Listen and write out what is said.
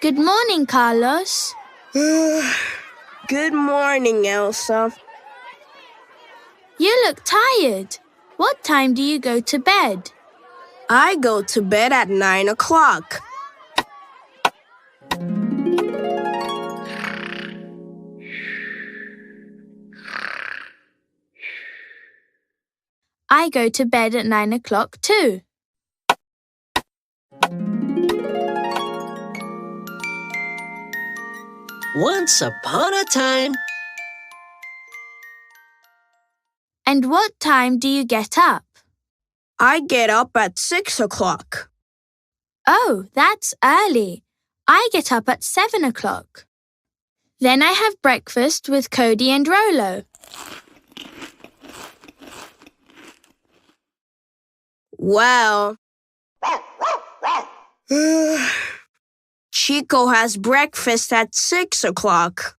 Good morning, Carlos. Good morning, Elsa. You look tired. What time do you go to bed? I go to bed at 9 o'clock. I go to bed at 9 o'clock too. Once upon a time. And what time do you get up? I get up at 6 o'clock. Oh, that's early. I get up at 7 o'clock. Then I have breakfast with Cody and Rolo. Well, Chico has breakfast at 6 o'clock.